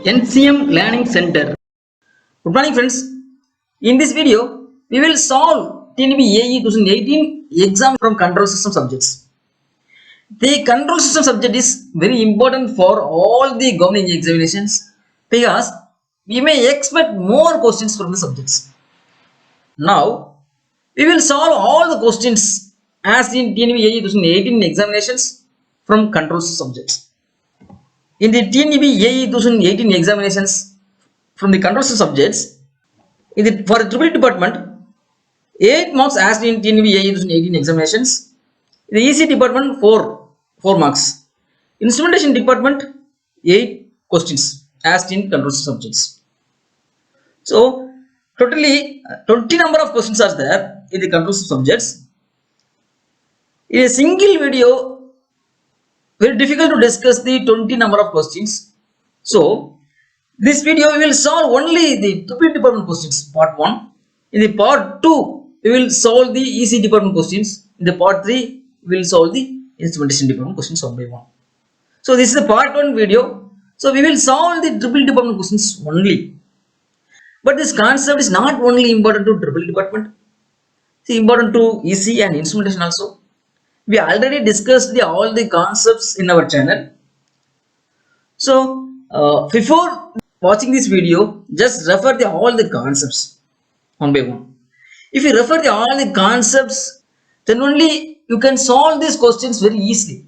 NCM Learning Center. Good morning friends. In this video, we will solve TNEB EEE 2018 exam from control system subjects. The control system subject is very important for all the government examinations because we may expect more questions from the subjects. Now, we will solve all the questions as in TNEB EEE 2018 examinations from control subjects. In the TNEB EEE 2018 examinations from the control subjects, for the triple department, 8 marks asked in TNEB EEE 2018 examinations. The ECE department 4 marks. Instrumentation department 8 questions asked in control subjects. So totally 20 number of questions are there in the control subjects. In a single video, very difficult to discuss the 20 number of questions. So this video we will solve only the triple department questions, part 1. In the part 2, we will solve the ECE department questions. In the part 3, we will solve the instrumentation department questions one by one. So this is the part 1 video. So we will solve the triple department questions only. But this concept is not only important to triple department, it's important to ECE and instrumentation also. We already discussed all the concepts in our channel. So before watching this video, just refer all the concepts one by one. If you refer all the concepts, then only you can solve these questions very easily.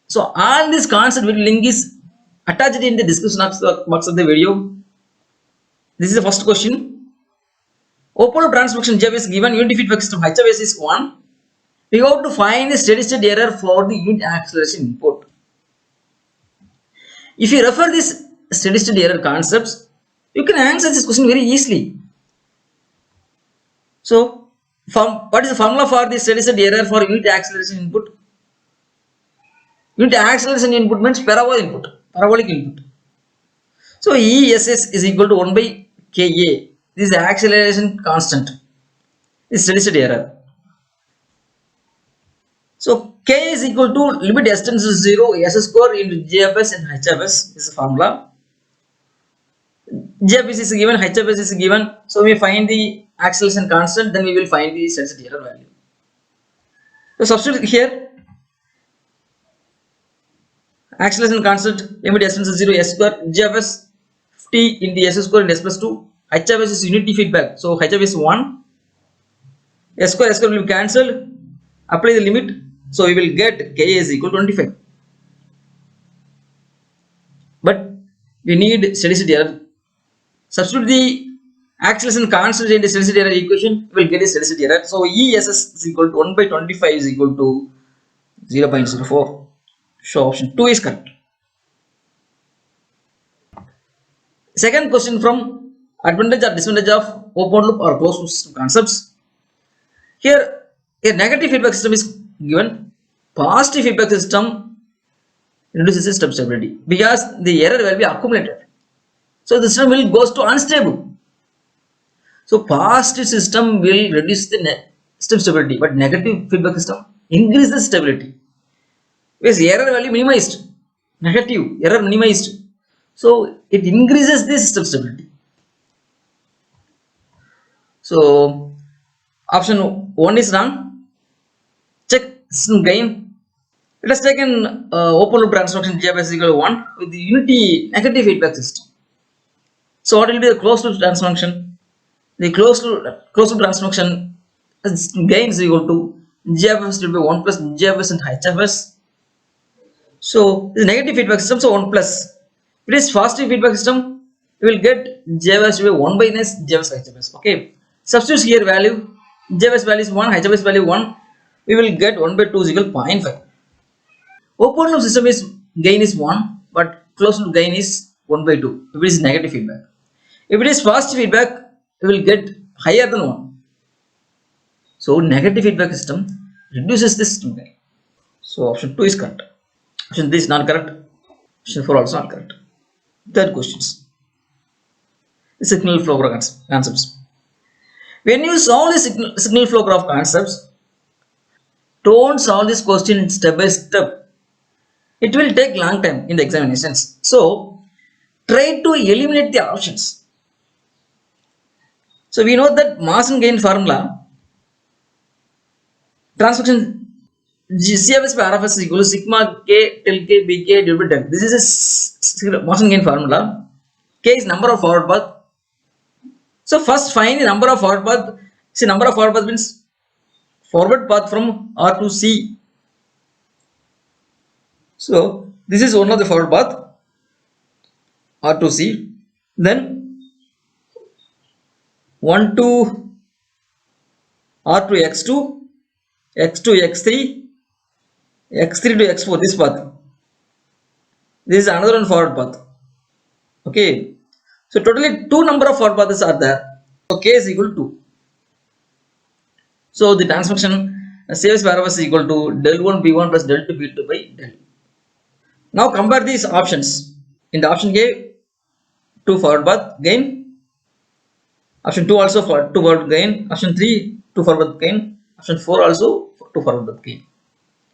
So all this concept link is attached in the description box of the video. This is the first question. Open loop transmission GF is given, unit feedback system HFS is 1. We have to find the steady state error for the unit acceleration input. If you refer this steady state error concepts, you can answer this question very easily. So, what is the formula for the steady state error for unit acceleration input? Unit acceleration input means parabolic input. So, ESS is equal to 1 by Ka. This is the acceleration constant. This is steady state error. So K is equal to limit S tends to 0 S square into GFS and HFS is the formula. GFS is given, HFS is given. So we find the acceleration constant, then we will find the steady state error value. So substitute here. Acceleration constant, limit S tends to 0 S square, GFS 50 into S square and S plus 2. HFS is unity feedback. So HFS is 1. S square will be cancelled. Apply the limit. So we will get Ka is equal to 25. But we need steady state error. Substitute the acceleration constant in the steady state error equation, we will get a steady state error. So ESS is equal to 1 by 25 is equal to 0.04. So option 2 is correct. Second question from advantage or disadvantage of open loop or closed loop system concepts. Here a negative feedback system is given. Positive feedback system reduces system stability because the error will be accumulated. So the system will goes to unstable. So positive system will reduce the system stability, but negative feedback system increases the stability. Because error value minimized, negative error minimized. So it increases the system stability. So option 1 is wrong. Check system gain. Let us take an open loop transformation GFS is equal to 1 with the unity negative feedback system. So what will be the closed loop transformation? The closed loop transformation gain is equal to GFS will be 1 plus GFS and HFS. So this is negative feedback system, so 1 plus. If it is positive feedback system, you will get GFS will be 1 by minus GFS HFS. Okay. Substitute here value. GFS value is 1, HFS value 1. We will get 1 by 2 is equal to 0.5. Open loop system is gain is 1, but closed loop gain is 1 by 2. If it is negative feedback. If it is positive feedback, we will get higher than 1. So negative feedback system reduces this system gain. So option 2 is correct. Option 3 is not correct. Option 4 also not correct. Third questions. The signal flow graph concepts. When you solve the signal flow graph concepts, don't solve this question step by step. It will take long time in the examinations. So try to eliminate the options. So we know that mass and gain formula, transfer function CFS by RFS is equal to sigma k till k bk divided by del. This is a mass and gain formula. K is number of forward path. So first find the number of forward path. See, number of forward path means forward path from R to C. So this is one of the forward path, R to C. Then 1 to R to X2, X2 X3, X3 to X4, this path. This is another one forward path. Okay. So totally 2 number of forward paths are there. So K is equal to 2. So the transfer function CFS by RFS is equal to del 1 B1 plus del 2 B2 by del. Now compare these options. In the option A, 2 forward path gain. Option 2 also for 2 forward gain. Option 3, 2 forward gain. Option 4 also 2 forward path gain.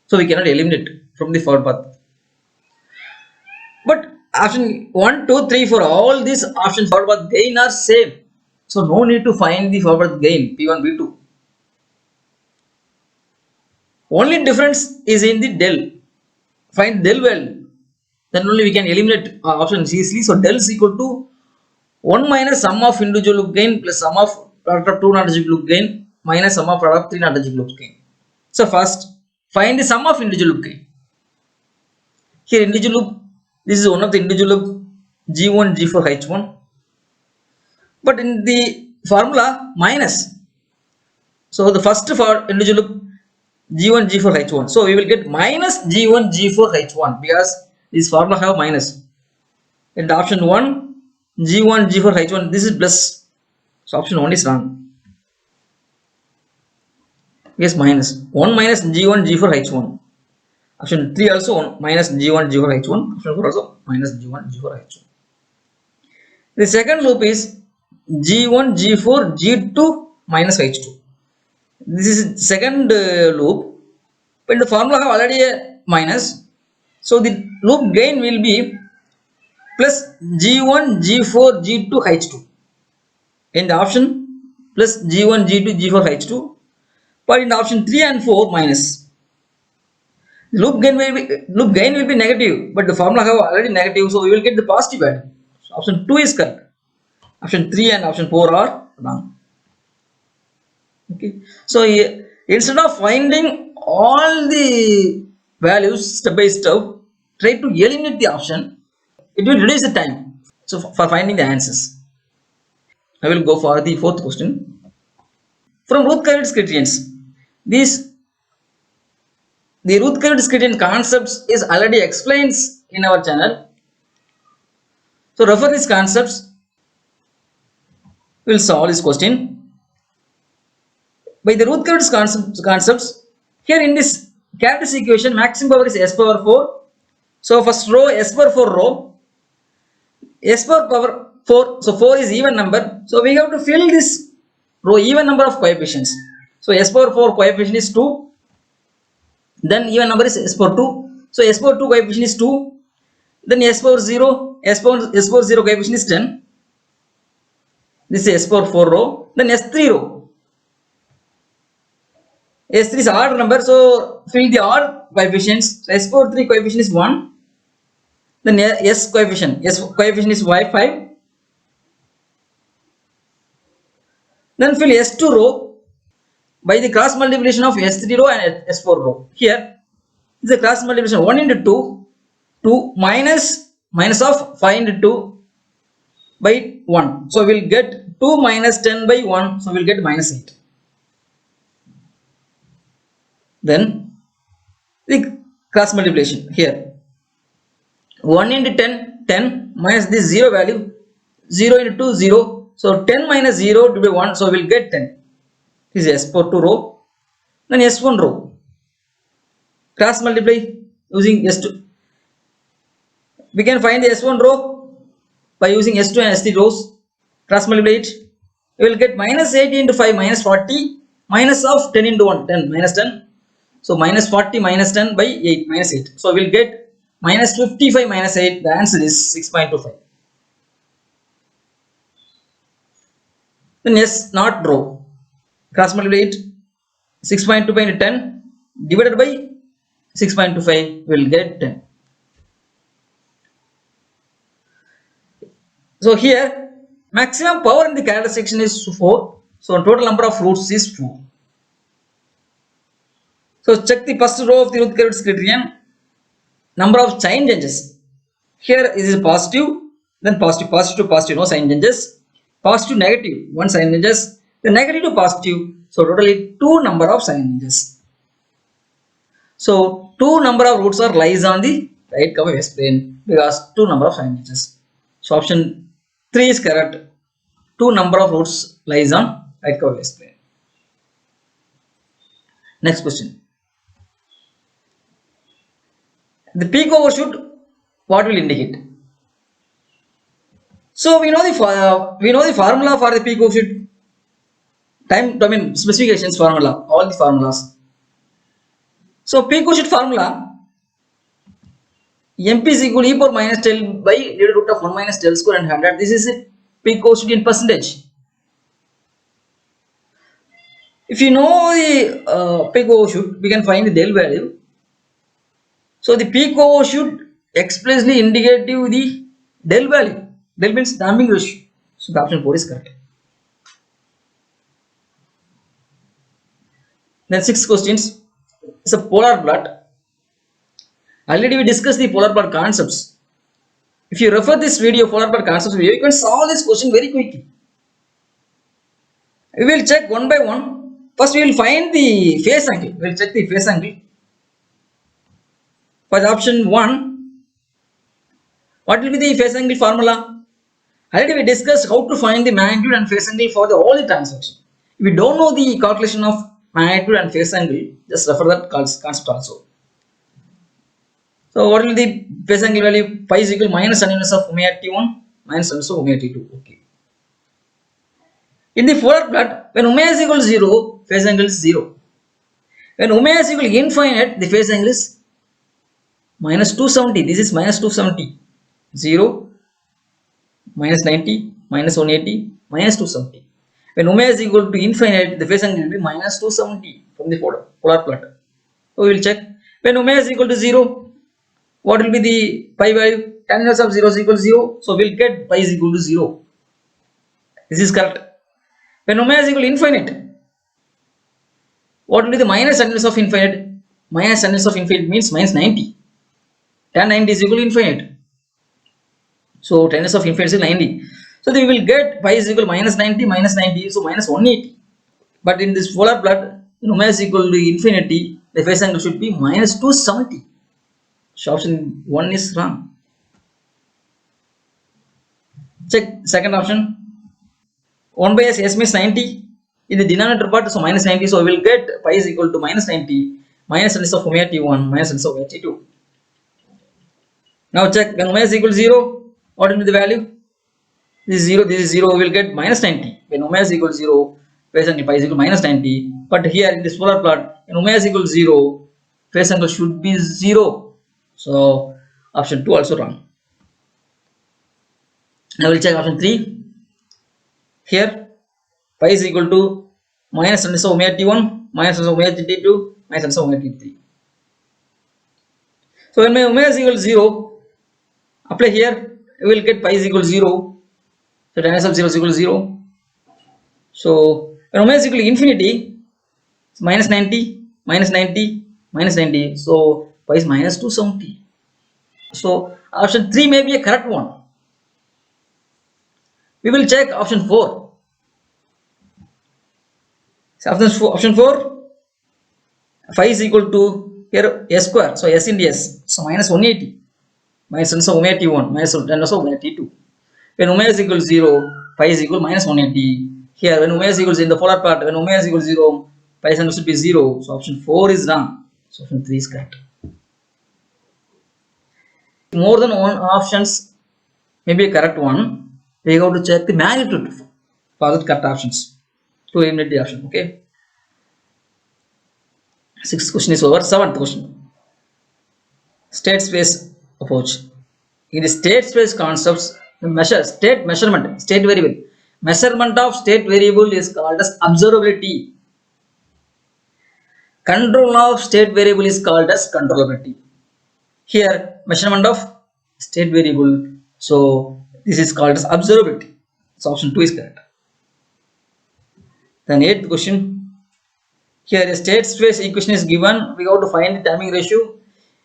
So we cannot eliminate from the forward path. But option 1, 2, 3 for all these options forward path gain are same. So no need to find the forward path gain P1, P2. Only difference is in the del. Find del value. Then only we can eliminate option C easily. So del is equal to 1 minus sum of individual loop gain plus sum of product of 2 non-adjacent loop gain minus sum of product of 3 non-adjacent loop gain. So first find the sum of individual loop gain. Here individual loop, this is one of the individual loop G1, G4, H1. But in the formula minus. So the first for individual loop G1, G4, H1. So we will get minus G1, G4, H1 because this formula have minus. In the option 1, G1, G4, H1, this is plus. So option 1 is wrong. Yes, minus. 1 minus G1, G4, H1. Option 3 also 1 minus G1, G4, H1. Option 4 also minus G1, G4, H1. The second loop is G1, G4, G2 minus H2. This is second loop. But the formula have already a minus. So the loop gain will be plus G1, G4, G2, H2. In the option plus G1, G2, G4, H2. But in the option 3 and 4 minus. Loop gain will be negative, but the formula have already negative, so we will get the positive value. So option 2 is correct. Option 3 and option 4 are wrong. Okay. So instead of finding all the values step by step, try to eliminate the option. It will reduce the time. So for finding the answers, I will go for the fourth question. From routh criterions, the routh criterion concepts is already explained in our channel. So refer these concepts. We will solve this question. By the routh concepts, here in this characteristic equation, maximum power is s power 4. So first row s power 4 row, s power 4. So 4 is even number. So we have to fill this row even number of coefficients. So s power 4 coefficient is 2. Then even number is s power 2. So s power 2 coefficient is 2. Then s power 0, s power 0 coefficient is 10. This is s power 4 row. Then s3 row. S3 is odd number, so fill the odd coefficients. So s power 3 coefficient is 1. Then s coefficient is y5. Then fill s2 row by the cross multiplication of s3 row and s4 row. Here is the cross multiplication 1 into 2 minus of 5 into 2 by 1. So we will get 2 minus 10 by 1. So we will get minus 8. Then the cross multiplication here 1 into 10 minus this 0 value, 0 into 2 0. So 10 minus 0 to be 1. So we will get 10. This is s power 2 row. Then s1 row. Cross multiply using s2. We can find the s1 row by using s2 and s3 rows. Cross multiply it. We will get minus 80 into 5 minus 40. Minus of 10 into 1 10 minus 10. So minus 40 minus 10 by 8 minus 8. So we will get minus 55 minus 8. The answer is 6.25. Then S not row. Cross multiply it. 6.2 by 10 divided by 6.25 will get 10. So here maximum power in the characteristic section is 4. So total number of roots is 4. So check the first row of the hurwitz criterion. Number of sign changes. Here is positive, then positive, positive to positive, no sign changes. Positive, negative, one sign changes. The negative to positive. So totally 2 number of sign changes. So 2 number of roots are lies on the right cover base plane because 2 number of sign changes. So option 3 is correct. 2 number of roots lies on right cover base plane. Next question. The peak overshoot, what will indicate? So we know the formula for the peak overshoot. Time domain specifications formula, all the formulas. So peak overshoot formula, MP is equal to e power minus del by leader root of 1 minus del square and 100. This is a peak overshoot in percentage. If you know the peak overshoot, we can find the del value. So the peak overshoot explicitly indicate the del value. Del means damping ratio. So the option 4 is correct. Then 6 questions. It's a polar plot. Already we discussed the polar plot concepts. If you refer this video, polar plot concepts video, you can solve this question very quickly. We will check one by one. First, we will find the phase angle. We will check the phase angle. For the option 1, what will be the phase angle formula? Already we discussed how to find the magnitude and phase angle for all the transactions. If you don't know the calculation of magnitude and phase angle, just refer that concept also. So what will be the phase angle value? Pi is equal to minus tan inverse of omega t1 minus tan inverse of omega t2. Okay. In the polar plot, when omega is equal to 0, phase angle is 0. When omega is equal to infinite, the phase angle is minus 270. This is minus 270. 0, minus 90, minus 180, minus 270. When omega is equal to infinite, the phase angle will be minus 270 from the polar plot. So we will check. When omega is equal to 0, what will be the pi value? Tan inverse of 0 is equal to 0. So we will get pi is equal to 0. This is correct. When omega is equal to infinite, what will be the minus tan inverse of infinite? Minus tan inverse of infinite means minus 90. Tan 90 is equal to infinite. So tan inverse of infinite is 90. So we will get pi is equal to minus 90, minus 90, so minus 180. But in this polar plot, when omega is equal to infinity, the phase angle should be minus 270. So option 1 is wrong. Check second option. 1 by s means 90. In the denominator part, so minus 90. So we will get pi is equal to minus 90 minus tan inverse of omega t1 minus tan inverse of omega t2. Now check when omega is equal to 0, what will be the value? This is 0, this is 0, we will get minus 90. When omega is equal to 0, phase angle pi is equal to minus 90. But here in this polar plot, when omega is equal to 0, phase angle should be 0. So option 2 also wrong. Now we will check option 3. Here pi is equal to minus tan inverse of omega t1 minus tan inverse of omega t2 minus tan inverse of omega t3. So when my omega is equal to 0, apply here, we will get pi is equal to 0. So tan inverse of 0 is equal to 0. So when omega is equal to infinity, it's minus 90, minus 90, minus 90. So pi is minus 270. So option 3 may be a correct one. We will check option 4. So option 4, phi is equal to here s square. So s into s. So minus 180 minus tan inverse of omega t1 minus tan inverse of omega t2. When omega is equal to 0, pi is equal to minus 180. Here when omega is equal to in the polar part, when omega is equal to 0, pi is should be 0. So option 4 is wrong. So option 3 is correct. More than one options may be a correct one. We have to check the magnitude for the correct options to eliminate the option. Okay. 6th question is over. 7th question. State space approach. In the state space concepts, measure state measurement, state variable Measurement of state variable is called as observability. Control of state variable is called as controllability. Here, measurement of state variable. So, this is called as observability. So, option 2 is correct. Then 8th question. Here, a state space equation is given. We have to find the timing ratio.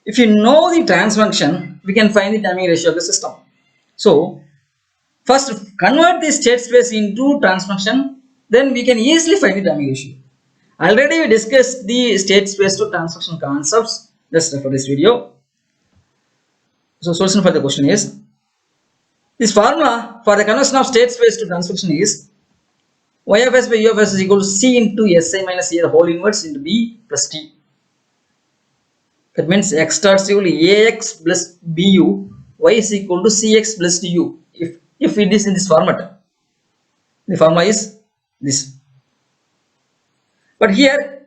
If you know the trans function, we can find the timing ratio of the system. So, first convert the state space into trans function, then we can easily find the timing ratio. Already we discussed the state space to trans function concepts. Just refer this video. So, solution for the question is, this formula for the conversion of state space to trans function is y of s by u of s is equal to c into si minus a the whole inverse into b plus t. That means x dot is equal to ax plus bu, y is equal to cx plus du. If it is in this format, the formula is this. But here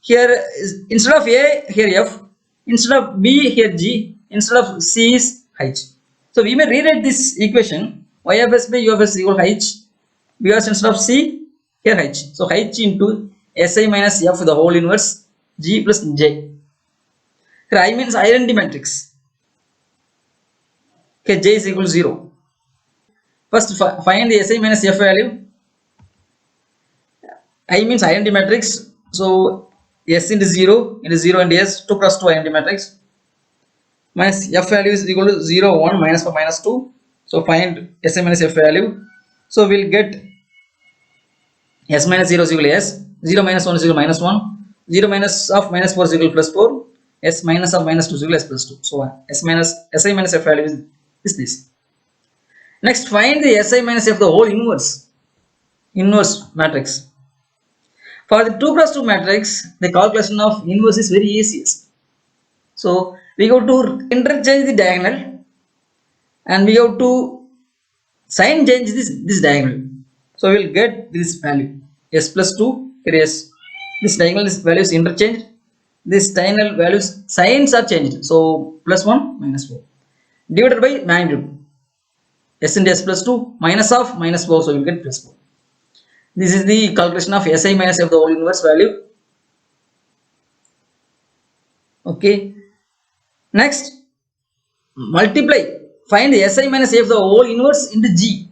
is instead of a, here f, instead of b, here g, instead of c is h. So we may rewrite this equation y of s by u of s is equal to h, because instead of c, here h. So h into si minus f the whole inverse g plus j. Here I means identity matrix. Okay, j is equal to 0. First find the si minus f value. I means identity matrix. So s into 0 and s 2 cross 2 identity matrix. Minus f value is equal to 0, 1, minus 4, minus 2. So find si minus f value. So we'll get s minus 0 is equal to s, 0 minus 1 is equal to minus 1, 0 minus of minus 4 is equal to plus 4, s minus of minus 2 is equal to s plus 2. So si minus f value is this. Next, find the si minus f the whole inverse matrix. For the 2 cross 2 matrix, the calculation of inverse is very easy. So we go to interchange the diagonal and we have to sign change this diagonal. So we will get this value s plus 2 here s. This diagonal value is interchanged. This diagonal values signs are changed. So plus 1 minus 4 divided by magnitude. S into s plus 2 minus of minus 4, so you will get plus 4. This is the calculation of si minus f the whole inverse value. Okay. Next, multiply. Find the si minus f the whole inverse into g.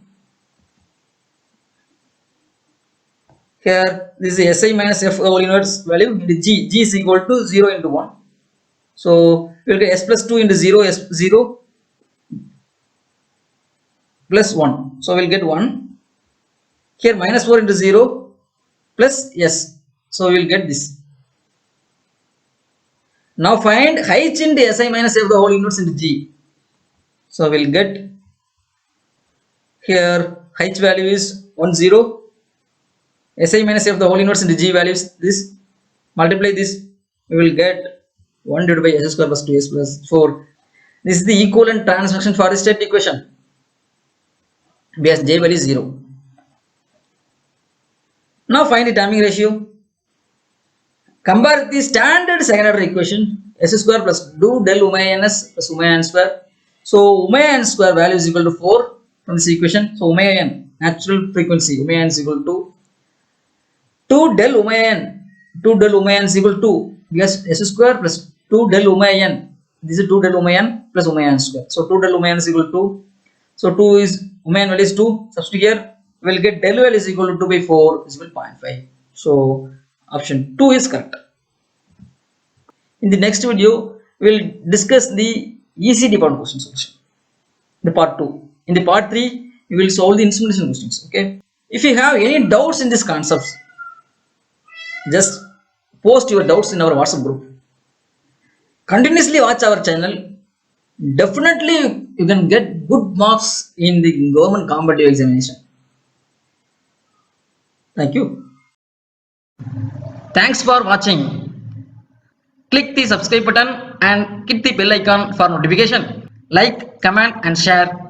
Here, this is si minus f the whole inverse value into g. G is equal to 0 into 1. So we will get s plus 2 into 0, s 0 plus 1. So we will get 1. Here minus 4 into 0 plus s. So we will get this. Now find h into si minus f the whole inverse into g. So we will get here h value is 1 0. Si minus f the whole inverse into g value is this. Multiply this. We will get 1 divided by s square plus 2s plus 4. This is the equivalent trans function for the state equation. Because j value is 0. Now find the timing ratio. Compare the standard second order equation s square plus 2 del omega ns plus omega n square. So omega n square value is equal to 4 from this equation. So omega n, natural frequency, omega n is equal to 2 del omega n. 2 del omega n is equal to 2 because s square plus 2 del omega n. This is 2 del omega n plus omega n square. So 2 del omega n is equal to 2. So 2 is omega n value is 2. Substitute here. We will get del L is equal to 2 by 4 is equal to 0.5. So option 2 is correct. In the next video, we will discuss the ECE part question solution. The part 2. In the part 3, we will solve the instrumentation questions. Okay. If you have any doubts in these concepts, just post your doubts in our WhatsApp group. Continuously watch our channel. Definitely you can get good marks in the government competitive examination. Thank you. Thanks for watching. Click the subscribe button and click the bell icon for notification. Like, comment and share.